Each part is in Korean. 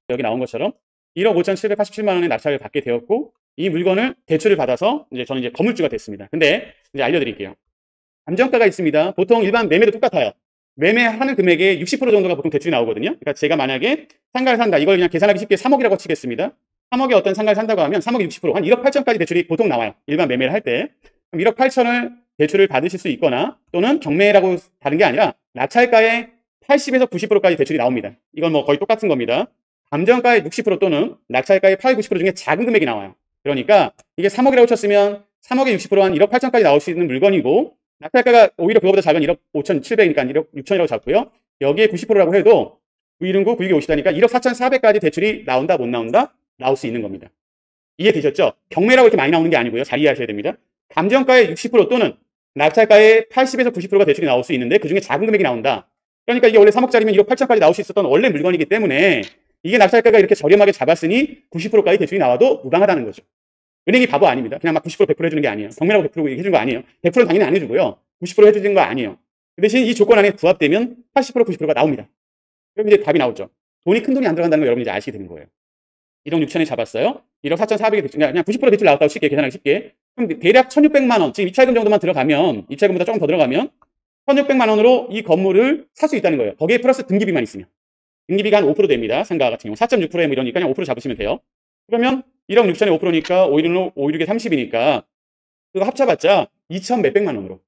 여기 나온 것처럼 1억 5,787만 원의 낙찰을 받게 되었고 이 물건을 대출을 받아서 이제 저는 이제 건물주가 됐습니다. 근데 이제 알려드릴게요. 감정가가 있습니다. 보통 일반 매매도 똑같아요. 매매하는 금액의 60% 정도가 보통 대출이 나오거든요. 그러니까 제가 만약에 상가를 산다. 이걸 그냥 계산하기 쉽게 3억이라고 치겠습니다. 3억에 어떤 상가를 산다고 하면 3억에 60%, 한 1억 8천까지 대출이 보통 나와요. 일반 매매를 할 때. 그럼 1억 8천을 대출을 받으실 수 있거나 또는 경매라고 다른 게 아니라 낙찰가의 80에서 90%까지 대출이 나옵니다. 이건 뭐 거의 똑같은 겁니다. 감정가의 60% 또는 낙찰가의 8, 90% 중에 작은 금액이 나와요. 그러니까 이게 3억이라고 쳤으면 3억의 60%한 1억 8천까지 나올 수 있는 물건이고 낙찰가가 오히려 그거보다 작은 1억 5,700이니까 1억 6천이라고 잡고요. 여기에 90%라고 해도 9,109, 9,250 50다니까 1억 4,400까지 대출이 나온다 못 나온다? 나올 수 있는 겁니다. 이해되셨죠? 경매라고 이렇게 많이 나오는 게 아니고요. 잘 이해하셔야 됩니다. 감정가의 60% 또는 낙찰가의 80에서 90%가 대출이 나올 수 있는데 그중에 작은 금액이 나온다. 그러니까 이게 원래 3억짜리면 1억 8천까지 나올 수 있었던 원래 물건이기 때문에 이게 낙찰가가 이렇게 저렴하게 잡았으니 90%까지 대출이 나와도 무방하다는 거죠. 은행이 바보 아닙니다. 그냥 막 90% 100% 해주는 게 아니에요. 경매라고 100% 해주는 거 아니에요. 100%는 당연히 안 해주고요. 90% 해주는 거 아니에요. 그 대신 이 조건 안에 부합되면 80% 90%가 나옵니다. 그럼 이제 답이 나오죠. 돈이 큰 돈이 안 들어간다는 걸 여러분이 이제 아시게 되는 거예요. 1억 6천에 잡았어요. 1억 4,400에 대출, 그냥 90% 대출 나왔다고 쉽게 계산하기 쉽게. 그럼 대략 1,600만 원, 지금 입찰금 정도만 들어가면, 입찰금보다 조금 더 들어가면 1,600만 원으로 이 건물을 살 수 있다는 거예요. 거기에 플러스 등기비만 있으면. 등기비가 한 5% 됩니다. 상가 같은 경우. 4.6%에 뭐 이러니까 그냥 5% 잡으시면 돼요. 그러면 1억 6천에 5%니까 5,6에 30이니까 그거 합쳐봤자 2천 몇백만 원으로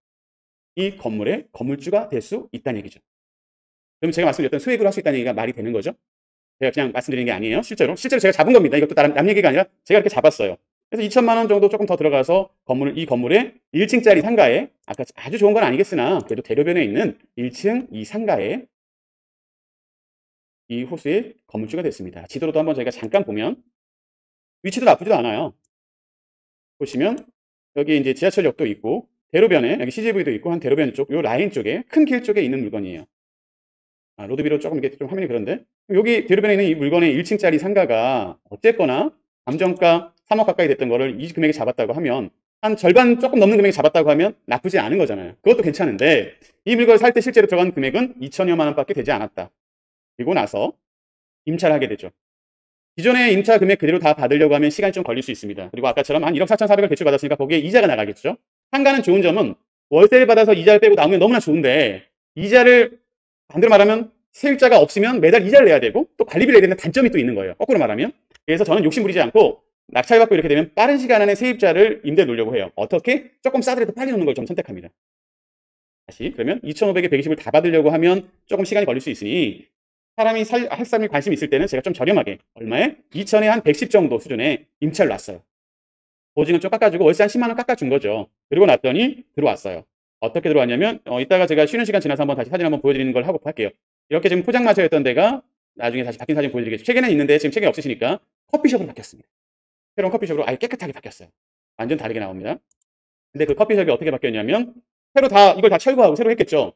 이 건물의 건물주가 될 수 있다는 얘기죠. 그럼 제가 말씀드렸던 수익을 할 수 있다는 얘기가 말이 되는 거죠. 제가 그냥 말씀드리는 게 아니에요. 실제로 제가 잡은 겁니다. 이것도 남 얘기가 아니라 제가 이렇게 잡았어요. 그래서 2천만 원 정도 조금 더 들어가서 이 건물의 1층짜리 상가에 아까 아주 좋은 건 아니겠으나 그래도 대로변에 있는 1층 이 상가에 이 호수의 건물주가 됐습니다. 지도로도 한번 저희가 잠깐 보면 위치도 나쁘지도 않아요. 보시면 여기 이제 지하철역도 있고 대로변에 여기 CGV도 있고 한 대로변 쪽, 요 라인 쪽에 큰 길 쪽에 있는 물건이에요. 로드뷰로 조금 이게 좀 화면이 그런데 여기 대로변에 있는 이 물건의 1층짜리 상가가 어쨌거나 감정가 3억 가까이 됐던 거를 이 금액에 잡았다고 하면 한 절반 조금 넘는 금액에 잡았다고 하면 나쁘지 않은 거잖아요. 그것도 괜찮은데 이 물건을 살 때 실제로 들어간 금액은 2천여만 원밖에 되지 않았다. 그리고 나서 임차를 하게 되죠. 기존의 임차 금액 그대로 다 받으려고 하면 시간이 좀 걸릴 수 있습니다. 그리고 아까처럼 한 1억 4,400을 대출 받았으니까 거기에 이자가 나가겠죠. 상가는 좋은 점은 월세를 받아서 이자를 빼고 나오면 너무나 좋은데 이자를 반대로 말하면 세입자가 없으면 매달 이자를 내야 되고 또 관리비를 내야 되는 단점이 또 있는 거예요. 거꾸로 말하면. 그래서 저는 욕심 부리지 않고 낙찰받고 이렇게 되면 빠른 시간 안에 세입자를 임대에 놓으려고 해요. 어떻게? 조금 싸더라도 빨리 놓는 걸 좀 선택합니다. 다시 그러면 2,500에 120을 다 받으려고 하면 조금 시간이 걸릴 수 있으니 사람이 할 사람이 관심이 있을 때는 제가 좀 저렴하게 얼마에? 2천에 한 110 정도 수준의 임차를 놨어요. 보증은 좀 깎아주고 월세 한 10만 원 깎아준 거죠. 그리고 났더니 들어왔어요. 어떻게 들어왔냐면 이따가 제가 쉬는 시간 지나서 한번 다시 사진 한번 보여드리는 걸 하고 할게요. 이렇게 지금 포장마차였던 데가 나중에 다시 바뀐 사진 보여드리겠죠. 책에는 있는데 지금 책이 없으시니까 커피숍으로 바뀌었습니다. 새로운 커피숍으로 아예 깨끗하게 바뀌었어요. 완전 다르게 나옵니다. 근데 그 커피숍이 어떻게 바뀌었냐면 새로 이걸 다 철거하고 새로 했겠죠.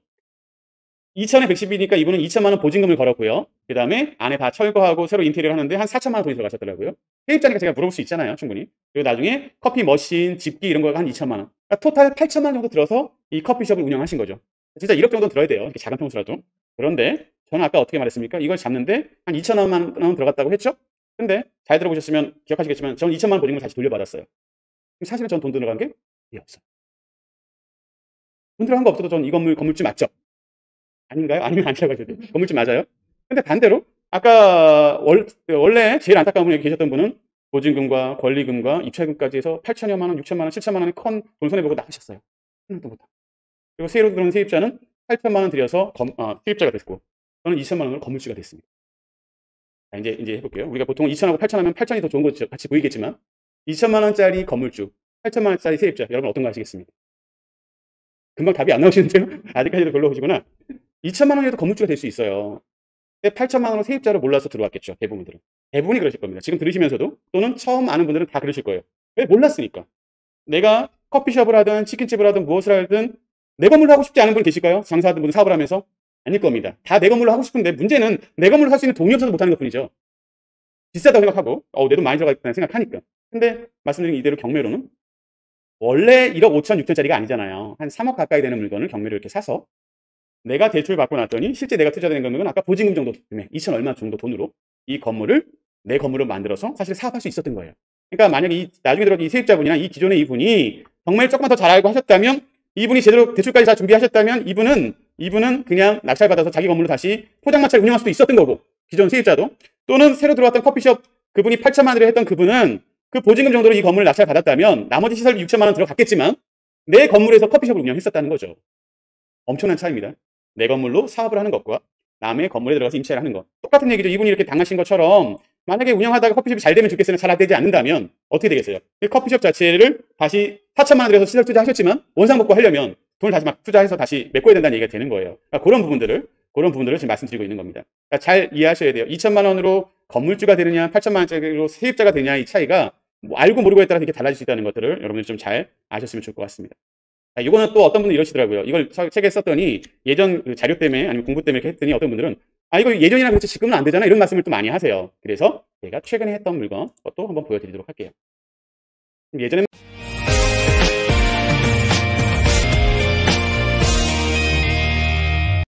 2천에 110이니까 이분은 2천만 원 보증금을 걸었고요. 그 다음에 안에 다 철거하고 새로 인테리어를 하는데 한 4천만 원 돈이 들어가셨더라고요. 세입자니까 제가 물어볼 수 있잖아요. 충분히. 그리고 나중에 커피 머신, 집기 이런 거가 한 2천만 원. 그러니까 토탈 8천만 원 정도 들어서 이 커피숍을 운영하신 거죠. 진짜 1억 정도는 들어야 돼요. 이렇게 작은 평수라도. 그런데 저는 아까 어떻게 말했습니까? 이걸 잡는데 한 2천만 원 들어갔다고 했죠? 근데 잘 들어보셨으면 기억하시겠지만 저는 2천만 원 보증금을 다시 돌려받았어요. 사실은 전 돈 들어간 게 없어요. 돈 들어간 거 없어도 전 이 건물주 맞죠? 아닌가요? 아니면 아니라고 하셔도 돼요. 건물주 맞아요. 근데 반대로 아까 원래 제일 안타까운 분이 계셨던 분은 보증금과 권리금과 입찰금까지 해서 8천여만 원, 6천만 원, 7천만 원의 큰 돈 손해보고 나가셨어요. 하나도 못하고. 그리고 새로 들어온 세입자는 8천만 원 들여서 세입자가 됐고 저는 2천만 원으로 건물주가 됐습니다. 자, 이제 해볼게요. 우리가 보통 2천하고 8천 하면 8천이 더 좋은 거 같이 보이겠지만 2천만 원짜리 건물주, 8천만 원짜리 세입자 여러분 어떤 거 하시겠습니까? 금방 답이 안 나오시는데요? 아직까지도 별로 보시구나. 2천만 원이라도 건물주가 될 수 있어요. 근데 8천만 원으로 세입자를 몰라서 들어왔겠죠. 대부분들은. 대부분이 그러실 겁니다. 지금 들으시면서도 또는 처음 아는 분들은 다 그러실 거예요. 왜? 몰랐으니까. 내가 커피숍을 하든 치킨집을 하든 무엇을 하든 내 건물로 하고 싶지 않은 분이 계실까요? 장사하든 무슨 사업을 하면서? 아닐 겁니다. 다 내 건물로 하고 싶은데 문제는 내 건물로 살 수 있는 돈이 없어서 못하는 것뿐이죠. 비싸다고 생각하고 내 돈 많이 들어가겠다는 생각하니까. 근데 말씀드린 이대로 경매로는 원래 1억 5천 6천짜리가 아니잖아요. 한 3억 가까이 되는 물건을 경매로 이렇게 사서 내가 대출 받고 났더니 실제 내가 투자된 금액은 아까 보증금 정도 금액 2천 얼마 정도 돈으로 이 건물을 내 건물로 만들어서 사실 사업할 수 있었던 거예요. 그러니까 만약에 나중에 들어 이 세입자분이나 이 기존의 이분이 정말 조금만 더 잘 알고 하셨다면, 이분이 제대로 대출까지 다 준비하셨다면 이분은 그냥 낙찰받아서 자기 건물로 다시 포장마차를 운영할 수도 있었던 거고, 기존 세입자도. 또는 새로 들어왔던 커피숍 그분이 8천만 원을 했던 그분은 그 보증금 정도로 이 건물을 낙찰받았다면 나머지 시설비 6천만 원 들어갔겠지만 내 건물에서 커피숍을 운영했었다는 거죠. 엄청난 차이입니다. 내 건물로 사업을 하는 것과 남의 건물에 들어가서 임차를 하는 것. 똑같은 얘기죠. 이분이 이렇게 당하신 것처럼 만약에 운영하다가 커피숍이 잘 되면 좋겠으나 잘 되지 않는다면 어떻게 되겠어요? 그 커피숍 자체를 다시 4천만 원 들여서 시설 투자하셨지만 원상복구 하려면 돈을 다시 막 투자해서 다시 메꿔야 된다는 얘기가 되는 거예요. 그러니까 그런 부분들을 지금 말씀드리고 있는 겁니다. 그러니까 잘 이해하셔야 돼요. 2천만 원으로 건물주가 되느냐, 8천만 원짜리로 세입자가 되느냐, 이 차이가 뭐 알고 모르고에 따라서 이렇게 달라질 수 있다는 것들을 여러분들 좀 잘 아셨으면 좋을 것 같습니다. 이거는 또 어떤 분들이 이러시더라고요. 이걸 책에 썼더니 예전 그 자료 때문에 아니면 공부 때문에 이렇게 했더니 어떤 분들은 이거 예전이랑 그렇지 지금은 안 되잖아, 이런 말씀을 또 많이 하세요. 그래서 제가 최근에 했던 물건 또 한번 보여드리도록 할게요. 예전에